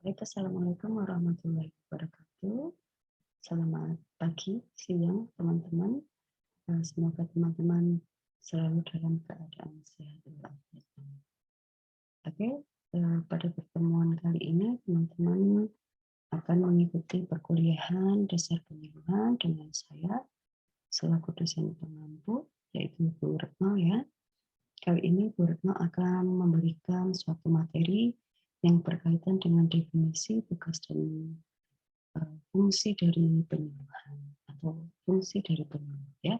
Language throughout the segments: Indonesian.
Baik, assalamualaikum warahmatullahi wabarakatuh. Selamat pagi, siang, teman-teman. Semoga teman-teman selalu dalam keadaan sehat walafiat. Oke, pada pertemuan kali ini teman-teman akan mengikuti perkuliahan dasar penyuluhan dengan saya selaku dosen pengampu, yaitu Bu Retno ya. Kali ini Bu Retno akan memberikan suatu materi yang berkaitan dengan definisi, tugas, dan fungsi dari penyuluhan atau fungsi dari penyuluh ya.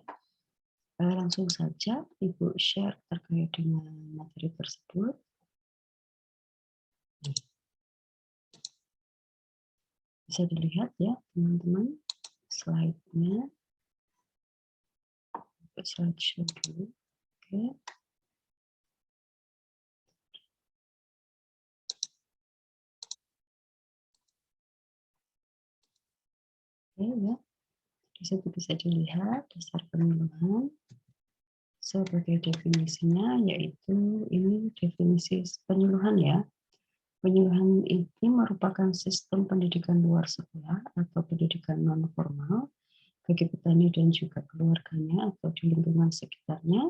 Langsung saja Ibu share terkait dengan materi tersebut. Bisa dilihat ya teman-teman slide-nya. Slideshow dulu. Oke. Oke ya. Di situ bisa dilihat dasar penyuluhan sebagai definisinya, yaitu ini definisi penyuluhan ya. Penyuluhan ini merupakan sistem pendidikan luar sekolah atau pendidikan non formal bagi petani dan juga keluarganya atau di lingkungan sekitarnya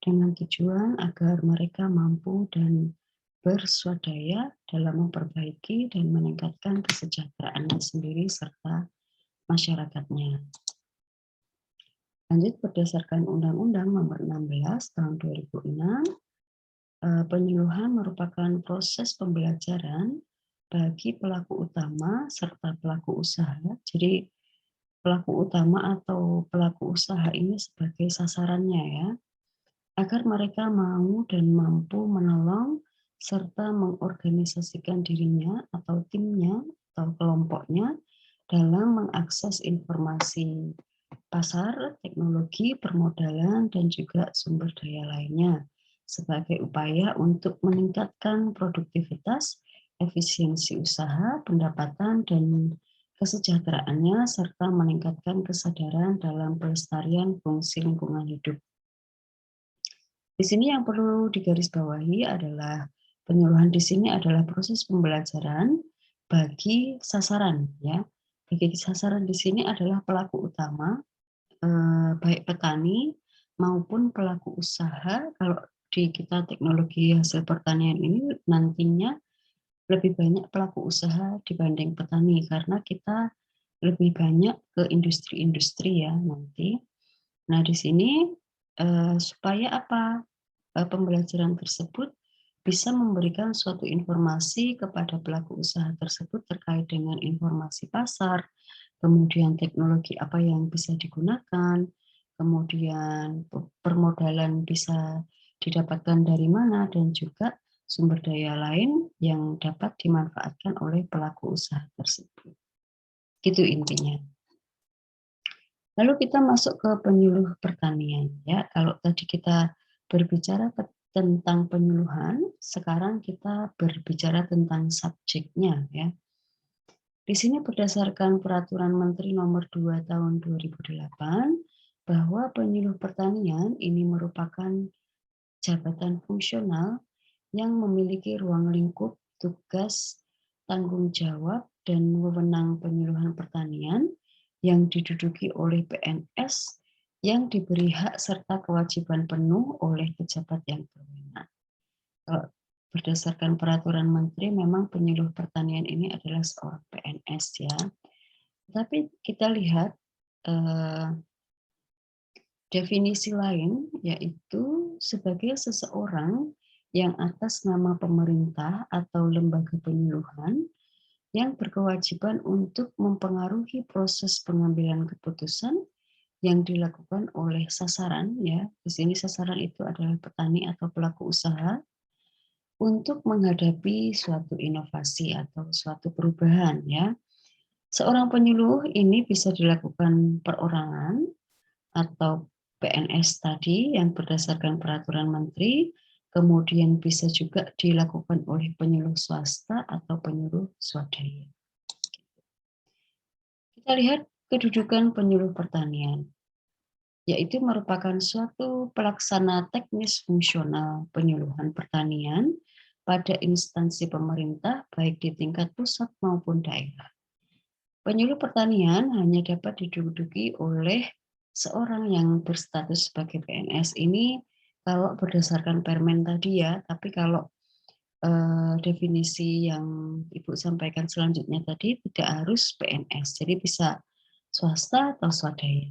dengan tujuan agar mereka mampu dan berswadaya dalam memperbaiki dan meningkatkan kesejahteraannya sendiri serta masyarakatnya. Lanjut, berdasarkan Undang-Undang Nomor 16 Tahun 2006, penyuluhan merupakan proses pembelajaran bagi pelaku utama serta pelaku usaha. Jadi pelaku utama atau pelaku usaha ini sebagai sasarannya ya, agar mereka mau dan mampu menolong serta mengorganisasikan dirinya atau timnya atau kelompoknya dalam mengakses informasi pasar, teknologi, permodalan, dan juga sumber daya lainnya sebagai upaya untuk meningkatkan produktivitas, efisiensi usaha, pendapatan, dan kesejahteraannya, serta meningkatkan kesadaran dalam pelestarian fungsi lingkungan hidup. Di sini yang perlu digarisbawahi adalah penyuluhan di sini adalah proses pembelajaran bagi sasaran ya. Bagi sasaran di sini adalah pelaku utama, baik petani maupun pelaku usaha. Kalau di kita teknologi hasil pertanian ini nantinya lebih banyak pelaku usaha dibanding petani karena kita lebih banyak ke industri-industri ya nanti. Nah di sini supaya apa? Pembelajaran tersebut bisa memberikan suatu informasi kepada pelaku usaha tersebut terkait dengan informasi pasar, kemudian teknologi apa yang bisa digunakan, kemudian permodalan bisa didapatkan dari mana, dan juga sumber daya lain yang dapat dimanfaatkan oleh pelaku usaha tersebut. Gitu intinya. Lalu kita masuk ke penyuluh pertanian ya. Kalau tadi kita berbicara tentang penyuluhan, sekarang kita berbicara tentang subjeknya ya. Di sini berdasarkan Peraturan Menteri Nomor 2 Tahun 2008 bahwa penyuluh pertanian ini merupakan jabatan fungsional yang memiliki ruang lingkup, tugas, tanggung jawab, dan wewenang penyuluhan pertanian yang diduduki oleh PNS yang diberi hak serta kewajiban penuh oleh pejabat yang berwenang. Berdasarkan peraturan menteri, memang penyuluh pertanian ini adalah seorang PNS ya. Tapi kita lihat definisi lain, yaitu sebagai seseorang yang atas nama pemerintah atau lembaga penyuluhan yang berkewajiban untuk mempengaruhi proses pengambilan keputusan yang dilakukan oleh sasaran ya. Di sini sasaran itu adalah petani atau pelaku usaha untuk menghadapi suatu inovasi atau suatu perubahan ya. Seorang penyuluh ini bisa dilakukan perorangan atau PNS tadi yang berdasarkan peraturan menteri, kemudian bisa juga dilakukan oleh penyuluh swasta atau penyuluh swadaya. Kita lihat kedudukan penyuluh pertanian, yaitu merupakan suatu pelaksana teknis fungsional penyuluhan pertanian pada instansi pemerintah baik di tingkat pusat maupun daerah. Penyuluh pertanian hanya dapat diduduki oleh seorang yang berstatus sebagai PNS ini kalau berdasarkan Permen tadi ya, tapi kalau definisi yang Ibu sampaikan selanjutnya tadi tidak harus PNS, jadi bisa swasta atau swadaya.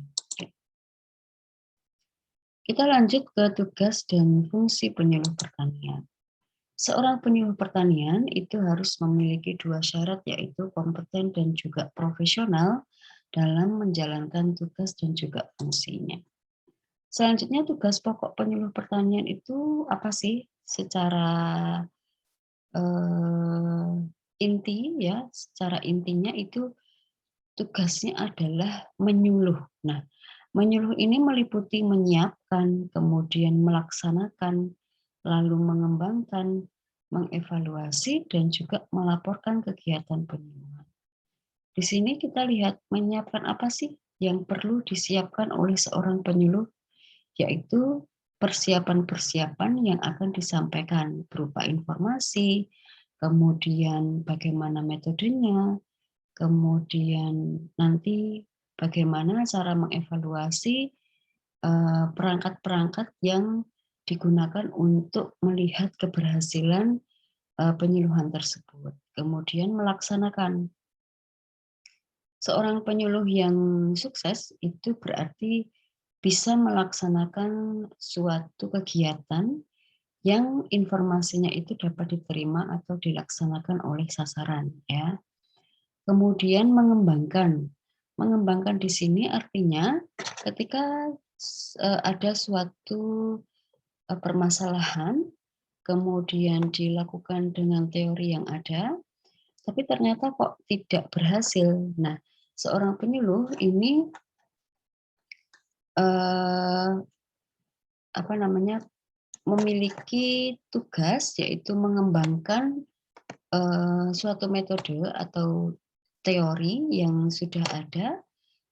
Kita lanjut ke tugas dan fungsi penyuluh pertanian. Seorang penyuluh pertanian itu harus memiliki 2 syarat, yaitu kompeten dan juga profesional dalam menjalankan tugas dan juga fungsinya. Selanjutnya tugas pokok penyuluh pertanian itu apa sih? Secara inti ya, secara intinya itu tugasnya adalah menyuluh. Nah, menyuluh ini meliputi menyiapkan, kemudian melaksanakan, lalu mengembangkan, mengevaluasi, dan juga melaporkan kegiatan penyuluhan. Di sini kita lihat menyiapkan apa sih yang perlu disiapkan oleh seorang penyuluh, yaitu persiapan-persiapan yang akan disampaikan berupa informasi, kemudian bagaimana metodenya, kemudian nanti bagaimana cara mengevaluasi perangkat-perangkat yang digunakan untuk melihat keberhasilan penyuluhan tersebut. Kemudian melaksanakan. Seorang penyuluh yang sukses itu berarti bisa melaksanakan suatu kegiatan yang informasinya itu dapat diterima atau dilaksanakan oleh sasaran ya. Kemudian mengembangkan. Mengembangkan di sini artinya ketika ada suatu permasalahan kemudian dilakukan dengan teori yang ada, tapi ternyata kok tidak berhasil. Nah, seorang penyuluh ini memiliki tugas yaitu mengembangkan suatu metode atau teori yang sudah ada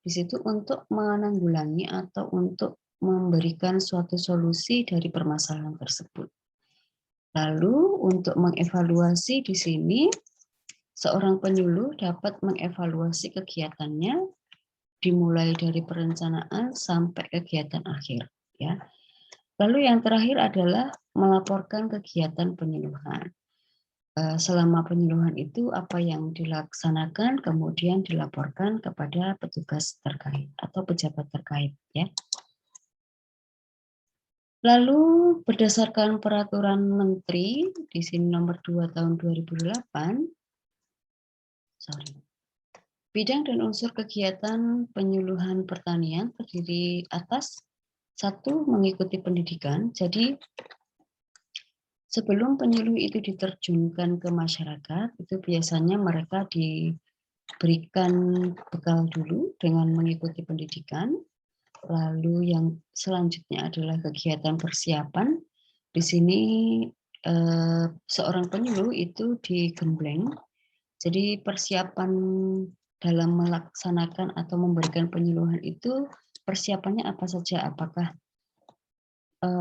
di situ untuk menanggulangi atau untuk memberikan suatu solusi dari permasalahan tersebut. Lalu untuk mengevaluasi di sini seorang penyuluh dapat mengevaluasi kegiatannya dimulai dari perencanaan sampai kegiatan akhir ya. Lalu yang terakhir adalah melaporkan kegiatan penyuluhan. Selama penyuluhan itu apa yang dilaksanakan kemudian dilaporkan kepada petugas terkait atau pejabat terkait ya. Lalu berdasarkan peraturan menteri di sini nomor 2 tahun 2008, bidang dan unsur kegiatan penyuluhan pertanian terdiri atas 1. Mengikuti pendidikan. Jadi sebelum penyuluh itu diterjunkan ke masyarakat, itu biasanya mereka diberikan bekal dulu dengan mengikuti pendidikan. Lalu yang selanjutnya adalah kegiatan persiapan. Di sini seorang penyuluh itu digembleng. Jadi persiapan dalam melaksanakan atau memberikan penyuluhan itu persiapannya apa saja? Apakah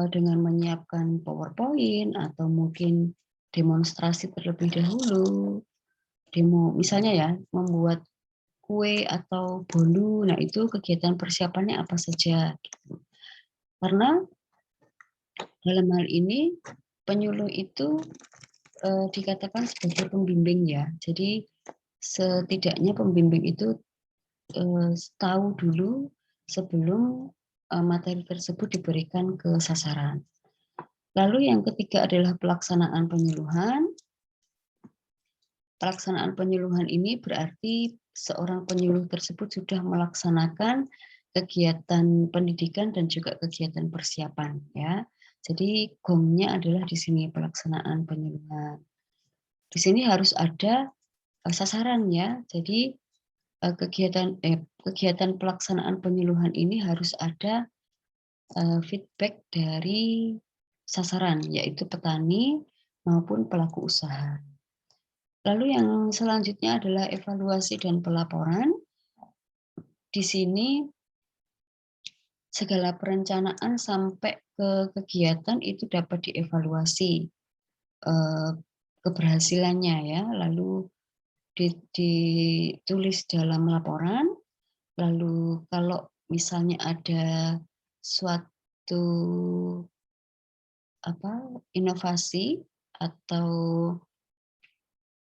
dengan menyiapkan PowerPoint atau mungkin demonstrasi terlebih dahulu, misalnya ya membuat kue atau bolu. Nah itu kegiatan persiapannya apa saja? Gitu. Karena dalam hal ini penyuluh itu dikatakan sebagai pembimbing ya. Jadi setidaknya pembimbing itu tahu dulu sebelum materi tersebut diberikan ke sasaran. Lalu yang ketiga adalah pelaksanaan penyuluhan. Pelaksanaan penyuluhan ini berarti seorang penyuluh tersebut sudah melaksanakan kegiatan pendidikan dan juga kegiatan persiapan ya. Jadi gongnya adalah di sini pelaksanaan penyuluhan. Di sini harus ada sasaran ya. Jadi kegiatan pelaksanaan penyuluhan ini harus ada feedback dari sasaran, yaitu petani maupun pelaku usaha. Lalu yang selanjutnya adalah evaluasi dan pelaporan. Di sini segala perencanaan sampai ke kegiatan itu dapat dievaluasi keberhasilannya ya, lalu ditulis dalam laporan, lalu kalau misalnya ada suatu inovasi atau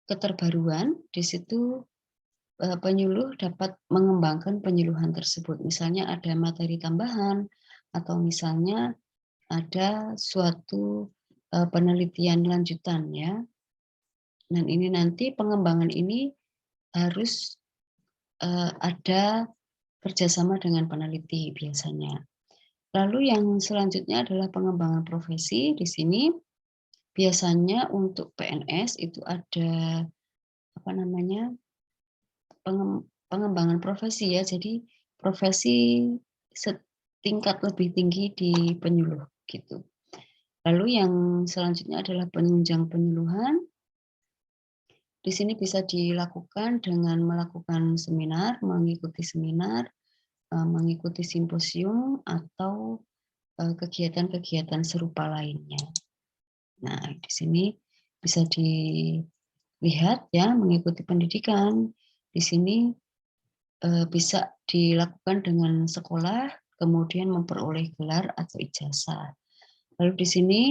keterbaruan, di situ penyuluh dapat mengembangkan penyuluhan tersebut. Misalnya ada materi tambahan atau misalnya ada suatu penelitian lanjutan ya. Dan ini nanti pengembangan ini harus ada kerjasama dengan peneliti biasanya. Lalu yang selanjutnya adalah pengembangan profesi. Di sini biasanya untuk PNS itu ada pengembangan profesi ya. Jadi profesi setingkat lebih tinggi di penyuluh gitu. Lalu yang selanjutnya adalah penunjang penyuluhan. Di sini bisa dilakukan dengan melakukan seminar, mengikuti seminar, mengikuti simposium atau kegiatan-kegiatan serupa lainnya. Nah, di sini bisa dilihat ya, mengikuti pendidikan. Di sini bisa dilakukan dengan sekolah, kemudian memperoleh gelar atau ijazah. Lalu di sini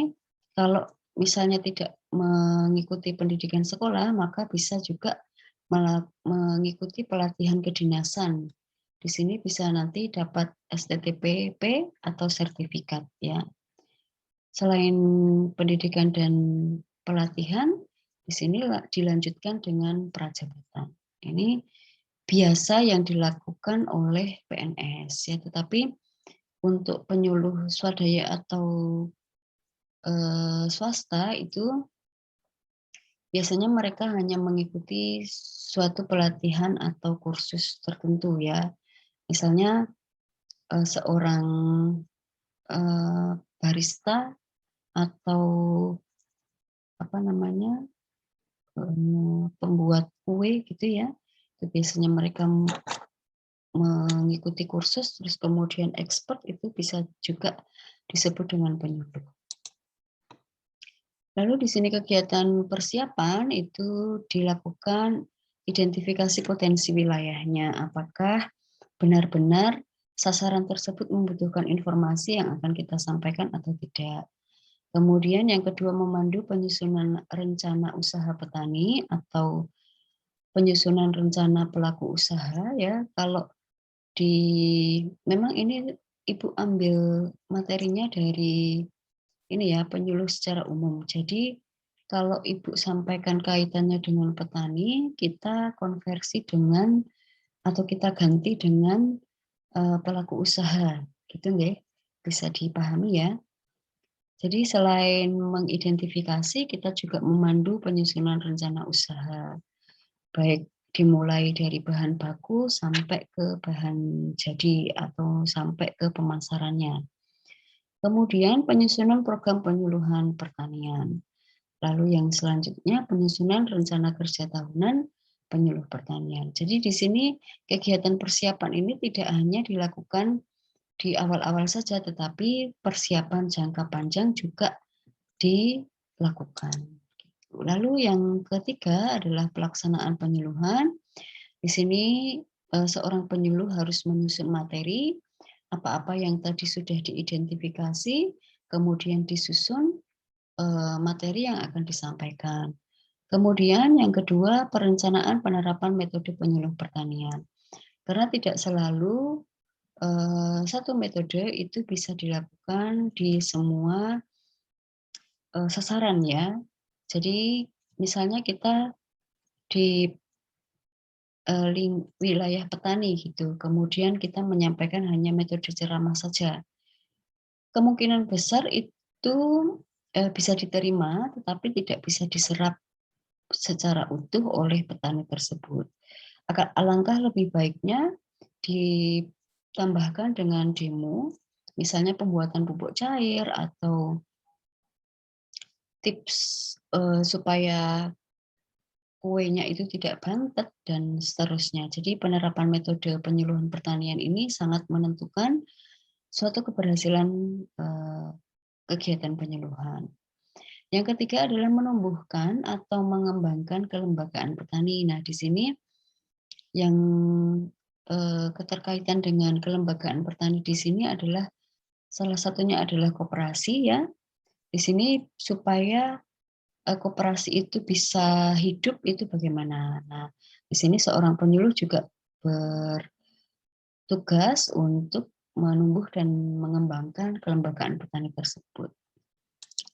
kalau misalnya tidak mengikuti pendidikan sekolah, maka bisa juga mengikuti pelatihan kedinasan. Di sini bisa nanti dapat STTPP atau sertifikat ya. Selain pendidikan dan pelatihan, di sini dilanjutkan dengan prajabatan. Ini biasa yang dilakukan oleh PNS ya, tetapi untuk penyuluh swadaya atau swasta itu biasanya mereka hanya mengikuti suatu pelatihan atau kursus tertentu ya. Misalnya seorang barista atau pembuat kue gitu ya. Itu biasanya mereka mengikuti kursus terus kemudian expert, itu bisa juga disebut dengan penyuluh. Lalu di sini kegiatan persiapan itu dilakukan identifikasi potensi wilayahnya. Apakah benar-benar sasaran tersebut membutuhkan informasi yang akan kita sampaikan atau tidak. Kemudian yang kedua, memandu penyusunan rencana usaha petani atau penyusunan rencana pelaku usaha ya. Kalau memang ini Ibu ambil materinya dari ini ya, penyuluh secara umum. Jadi kalau Ibu sampaikan kaitannya dengan petani, kita konversi dengan atau kita ganti dengan pelaku usaha, gitu nggih? Bisa dipahami ya. Jadi selain mengidentifikasi, kita juga memandu penyusunan rencana usaha, baik dimulai dari bahan baku sampai ke bahan jadi atau sampai ke pemasarannya. Kemudian penyusunan program penyuluhan pertanian. Lalu yang selanjutnya penyusunan rencana kerja tahunan penyuluh pertanian. Jadi di sini kegiatan persiapan ini tidak hanya dilakukan di awal-awal saja, tetapi persiapan jangka panjang juga dilakukan. Lalu yang ketiga adalah pelaksanaan penyuluhan. Di sini seorang penyuluh harus menyusun materi, apa-apa yang tadi sudah diidentifikasi, kemudian disusun materi yang akan disampaikan. Kemudian yang kedua, perencanaan penerapan metode penyuluh pertanian. Karena tidak selalu satu metode itu bisa dilakukan di semua sasaran ya. Jadi misalnya kita di wilayah petani gitu, kemudian kita menyampaikan hanya metode ceramah saja. Kemungkinan besar itu bisa diterima, tetapi tidak bisa diserap secara utuh oleh petani tersebut. Alangkah lebih baiknya ditambahkan dengan demo, misalnya pembuatan pupuk cair atau tips supaya kuenya itu tidak bantet dan seterusnya. Jadi penerapan metode penyuluhan pertanian ini sangat menentukan suatu keberhasilan kegiatan penyuluhan. Yang ketiga adalah menumbuhkan atau mengembangkan kelembagaan petani. Nah, di sini yang keterkaitan dengan kelembagaan petani di sini adalah salah satunya adalah koperasi ya. Di sini supaya koperasi itu bisa hidup itu bagaimana. Nah, di sini seorang penyuluh juga bertugas untuk menumbuh dan mengembangkan kelembagaan petani tersebut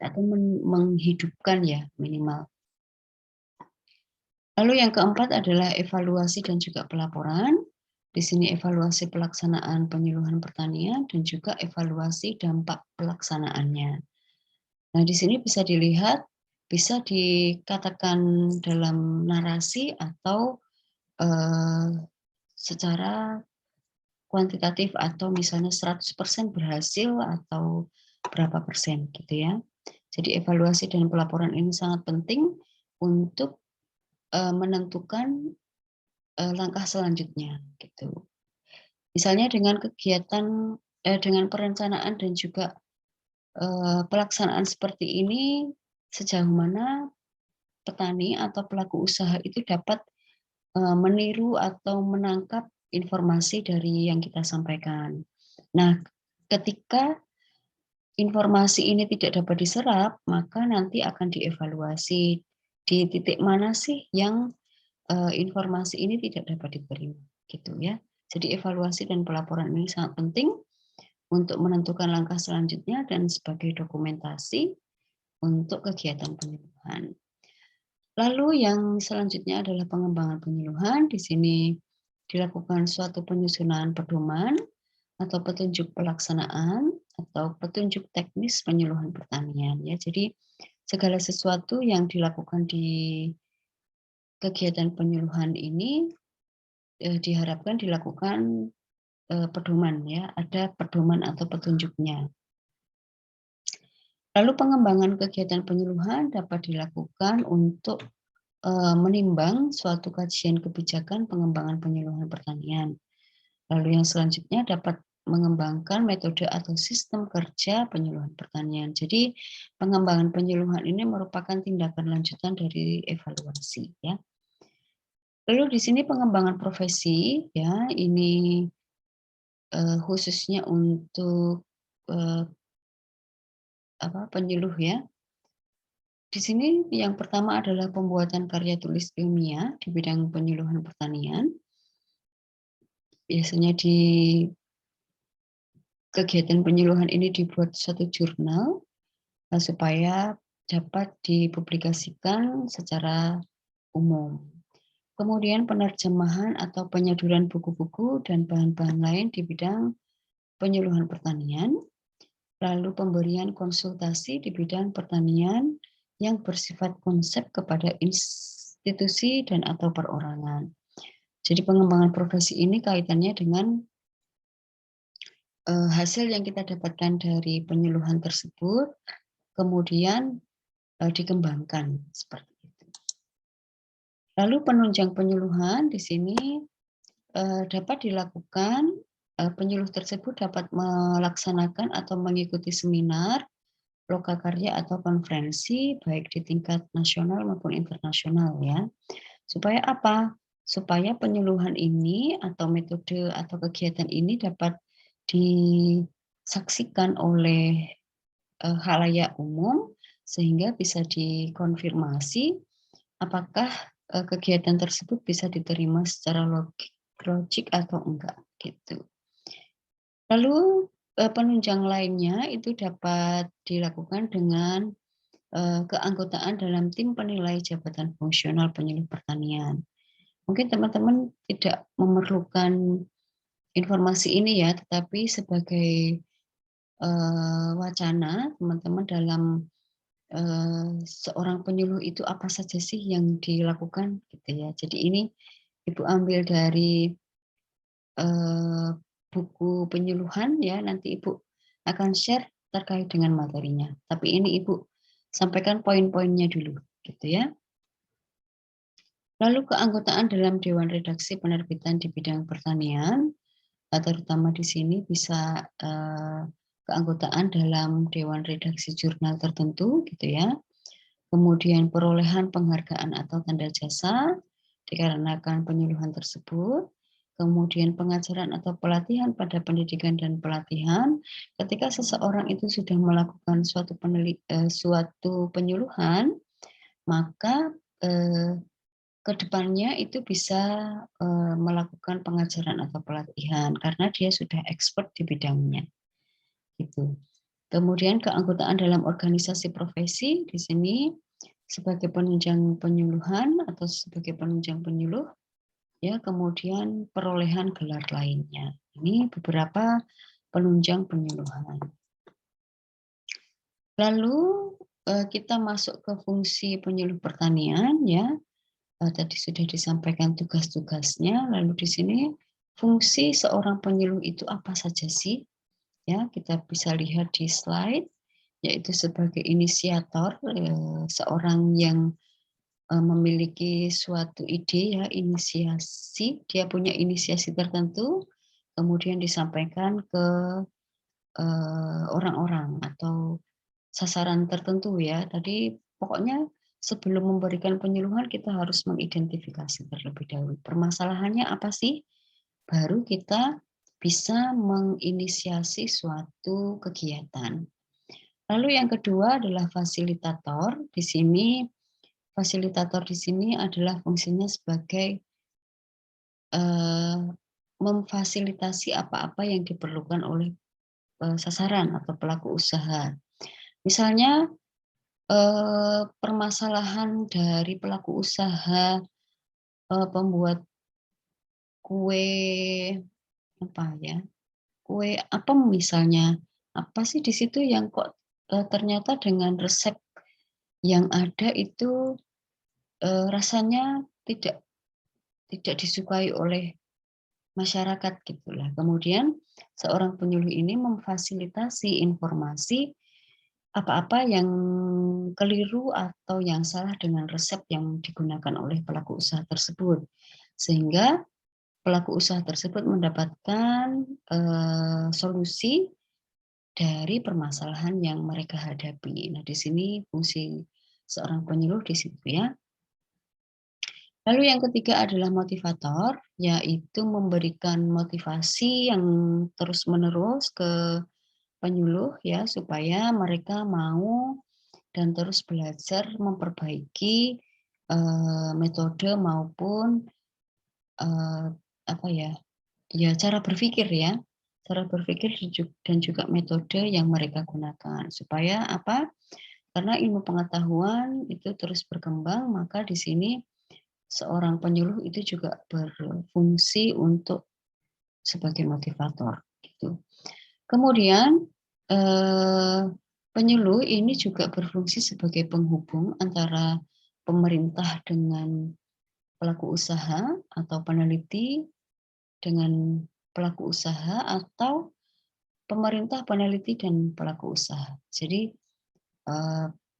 atau menghidupkan ya minimal. Lalu yang keempat adalah evaluasi dan juga pelaporan. Di sini evaluasi pelaksanaan penyuluhan pertanian dan juga evaluasi dampak pelaksanaannya. Nah, di sini bisa dilihat, bisa dikatakan dalam narasi atau secara kuantitatif atau misalnya 100% berhasil atau berapa persen gitu ya. Jadi evaluasi dan pelaporan ini sangat penting untuk menentukan langkah selanjutnya gitu. Misalnya dengan kegiatan dengan perencanaan dan juga pelaksanaan seperti ini sejauh mana petani atau pelaku usaha itu dapat meniru atau menangkap informasi dari yang kita sampaikan. Nah, ketika informasi ini tidak dapat diserap, maka nanti akan dievaluasi di titik mana sih yang informasi ini tidak dapat diterima, gitu ya. Jadi evaluasi dan pelaporan ini sangat penting untuk menentukan langkah selanjutnya dan sebagai dokumentasi untuk kegiatan penyuluhan. Lalu yang selanjutnya adalah pengembangan penyuluhan. Di sini dilakukan suatu penyusunan pedoman atau petunjuk pelaksanaan atau petunjuk teknis penyuluhan pertanian ya. Jadi segala sesuatu yang dilakukan di kegiatan penyuluhan ini diharapkan dilakukan pedoman ya, ada pedoman atau petunjuknya. Lalu pengembangan kegiatan penyuluhan dapat dilakukan untuk menimbang suatu kajian kebijakan pengembangan penyuluhan pertanian. Lalu yang selanjutnya dapat mengembangkan metode atau sistem kerja penyuluhan pertanian. Jadi pengembangan penyuluhan ini merupakan tindakan lanjutan dari evaluasi ya. Lalu di sini pengembangan profesi ya, ini khususnya untuk penyuluh ya. Di sini yang pertama adalah pembuatan karya tulis ilmiah di bidang penyuluhan pertanian. Biasanya di kegiatan penyuluhan ini dibuat suatu jurnal supaya dapat dipublikasikan secara umum. Kemudian penerjemahan atau penyaduran buku-buku dan bahan-bahan lain di bidang penyuluhan pertanian. Lalu pemberian konsultasi di bidang pertanian yang bersifat konsep kepada institusi dan atau perorangan. Jadi pengembangan profesi ini kaitannya dengan hasil yang kita dapatkan dari penyuluhan tersebut, kemudian dikembangkan seperti itu. Lalu penunjang penyuluhan di sini dapat dilakukan, penyuluh tersebut dapat melaksanakan atau mengikuti seminar, lokakarya atau konferensi baik di tingkat nasional maupun internasional ya. Supaya apa? Supaya penyuluhan ini atau metode atau kegiatan ini dapat disaksikan oleh khalayak umum sehingga bisa dikonfirmasi apakah kegiatan tersebut bisa diterima secara logik atau enggak gitu. Lalu penunjang lainnya itu dapat dilakukan dengan keanggotaan dalam tim penilai jabatan fungsional penyuluh pertanian. Mungkin teman-teman tidak memerlukan informasi ini ya, tetapi sebagai wacana teman-teman dalam seorang penyuluh itu apa saja sih yang dilakukan gitu ya. Jadi ini Ibu ambil dari buku penyuluhan ya, nanti Ibu akan share terkait dengan materinya. Tapi ini Ibu sampaikan poin-poinnya dulu gitu ya. Lalu keanggotaan dalam Dewan Redaksi Penerbitan di bidang pertanian, terutama di sini bisa keanggotaan dalam Dewan Redaksi jurnal tertentu gitu ya. kemudian perolehan penghargaan atau tanda jasa dikarenakan penyuluhan tersebut, kemudian pengajaran atau pelatihan pada pendidikan dan pelatihan. Ketika seseorang itu sudah melakukan suatu penyuluhan, maka ke depannya itu bisa melakukan pengajaran atau pelatihan karena dia sudah expert di bidangnya. Gitu. Kemudian keanggotaan dalam organisasi profesi di sini sebagai penunjang penyuluhan atau sebagai penunjang penyuluh, ya, kemudian perolehan gelar lainnya. Ini beberapa penunjang penyuluhan. Lalu kita masuk ke fungsi penyuluh pertanian, ya. Tadi sudah disampaikan tugas-tugasnya. Lalu di sini fungsi seorang penyuluh itu apa saja sih? Ya, kita bisa lihat di slide, yaitu sebagai inisiator, seorang yang memiliki suatu ide, ya, inisiasi, dia punya inisiasi tertentu, kemudian disampaikan ke orang-orang atau sasaran tertentu, ya. Tadi pokoknya sebelum memberikan penyuluhan kita harus mengidentifikasi terlebih dahulu permasalahannya apa sih, baru kita bisa menginisiasi suatu kegiatan. Lalu yang kedua adalah fasilitator. Di sini fasilitator di sini adalah fungsinya sebagai memfasilitasi apa-apa yang diperlukan oleh sasaran atau pelaku usaha. Misalnya permasalahan dari pelaku usaha pembuat kue apa ya, kue apem misalnya. Apa sih di situ yang kok ternyata dengan resep yang ada itu rasanya tidak disukai oleh masyarakat gitulah. Kemudian seorang penyuluh ini memfasilitasi informasi apa-apa yang keliru atau yang salah dengan resep yang digunakan oleh pelaku usaha tersebut. Sehingga pelaku usaha tersebut mendapatkan solusi dari permasalahan yang mereka hadapi. Nah, di sini fungsi seorang penyuluh di situ, ya. Lalu yang ketiga adalah motivator, yaitu memberikan motivasi yang terus-menerus ke penyuluh, ya, supaya mereka mau dan terus belajar memperbaiki metode maupun apa ya, cara berpikir, ya, cara berpikir dan juga metode yang mereka gunakan. Supaya apa? Karena ilmu pengetahuan itu terus berkembang, maka di sini seorang penyuluh itu juga berfungsi untuk sebagai motivator, gitu. Kemudian penyuluh ini juga berfungsi sebagai penghubung antara pemerintah dengan pelaku usaha atau peneliti dengan pelaku usaha atau pemerintah, peneliti, dan pelaku usaha. Jadi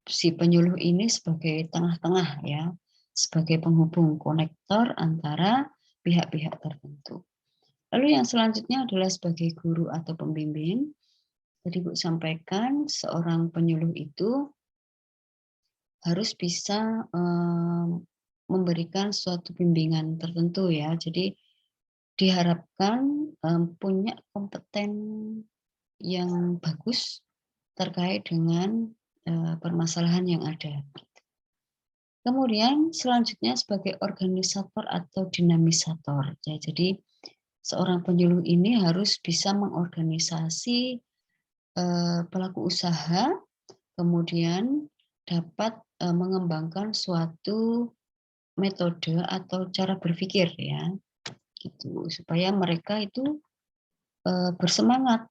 si penyuluh ini sebagai tengah-tengah, ya, sebagai penghubung konektor antara pihak-pihak tertentu. Lalu yang selanjutnya adalah sebagai guru atau pembimbing. Tadi Bu sampaikan seorang penyuluh itu harus bisa memberikan suatu bimbingan tertentu, ya. Jadi diharapkan punya kompeten yang bagus terkait dengan permasalahan yang ada. Kemudian selanjutnya sebagai organisator atau dinamisator. Ya, jadi seorang penyuluh ini harus bisa mengorganisasi pelaku usaha, kemudian dapat mengembangkan suatu metode atau cara berpikir, ya, gitu, supaya mereka itu bersemangat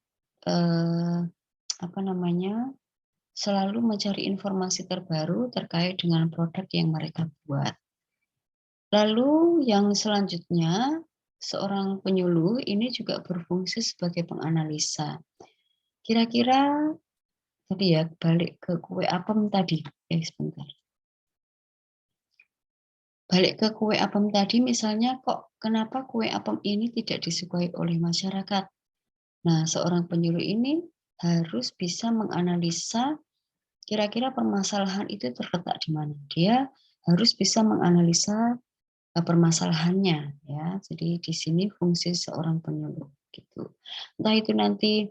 selalu mencari informasi terbaru terkait dengan produk yang mereka buat. Lalu yang selanjutnya, seorang penyuluh ini juga berfungsi sebagai penganalisa. Kira-kira tadi, ya, balik ke kue apem tadi. Sebentar. Balik ke kue apem tadi, misalnya kok kenapa kue apem ini tidak disukai oleh masyarakat? Nah, seorang penyuluh ini harus bisa menganalisa kira-kira permasalahan itu terletak di mana. Dia harus bisa menganalisa permasalahannya ya. Jadi di sini fungsi seorang penyuluh gitu. Entah itu nanti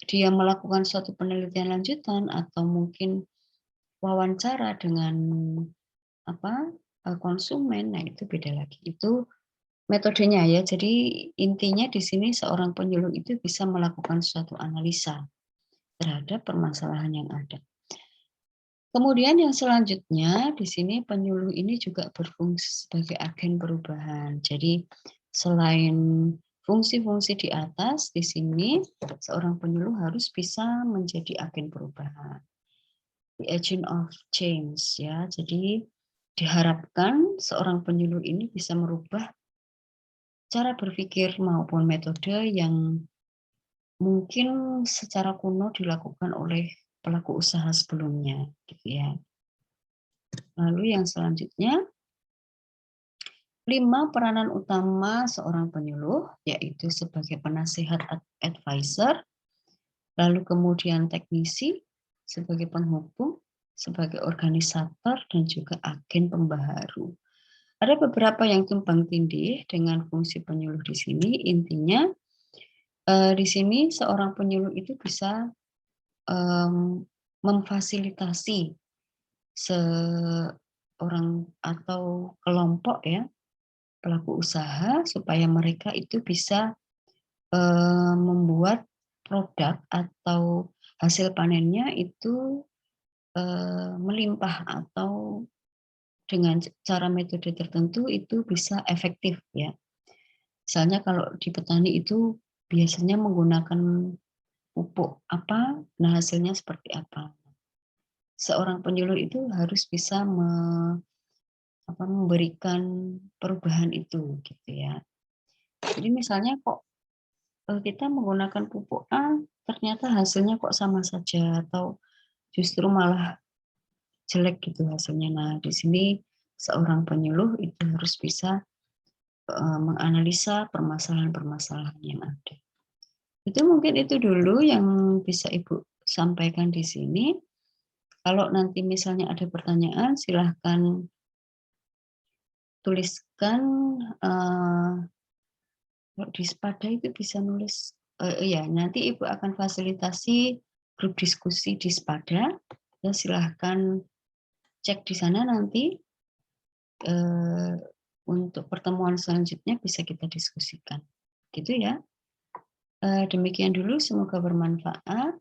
dia melakukan suatu penelitian lanjutan atau mungkin wawancara dengan konsumen, nah itu beda lagi. Itu metodenya ya. Jadi intinya di sini seorang penyuluh itu bisa melakukan suatu analisa terhadap permasalahan yang ada. Kemudian yang selanjutnya di sini penyuluh ini juga berfungsi sebagai agen perubahan. Jadi selain fungsi-fungsi di atas, di sini seorang penyuluh harus bisa menjadi agen perubahan. The agent of change ya. Jadi diharapkan seorang penyuluh ini bisa merubah cara berpikir maupun metode yang mungkin secara kuno dilakukan oleh pelaku usaha sebelumnya gitu ya. Lalu yang selanjutnya 5 peranan utama seorang penyuluh, yaitu sebagai penasihat advisor, lalu kemudian teknisi, sebagai penghubung, sebagai organisator, dan juga agen pembaharu. Ada beberapa yang tumpang tindih dengan fungsi penyuluh di sini. Intinya, di sini seorang penyuluh itu bisa memfasilitasi seorang atau kelompok ya, pelaku usaha supaya mereka itu bisa membuat produk atau hasil panennya itu melimpah atau dengan cara metode tertentu itu bisa efektif ya. Misalnya kalau di petani itu biasanya menggunakan pupuk apa, nah hasilnya seperti apa. Seorang penyuluh itu harus bisa memberikan perubahan itu gitu ya. Jadi misalnya kok kita menggunakan pupuk A, ternyata hasilnya kok sama saja atau justru malah jelek gitu hasilnya. Nah, di sini seorang penyuluh itu harus bisa menganalisa permasalahan-permasalahan yang ada. Itu mungkin itu dulu yang bisa Ibu sampaikan di sini. Kalau nanti misalnya ada pertanyaan, silahkan tuliskan. Kalau di Spada itu bisa nulis, ya nanti Ibu akan fasilitasi grup diskusi di Spada. Ya silahkan cek di sana nanti. Untuk pertemuan selanjutnya bisa kita diskusikan. Gitu ya. Demikian dulu, semoga bermanfaat.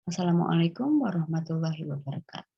Assalamualaikum warahmatullahi wabarakatuh.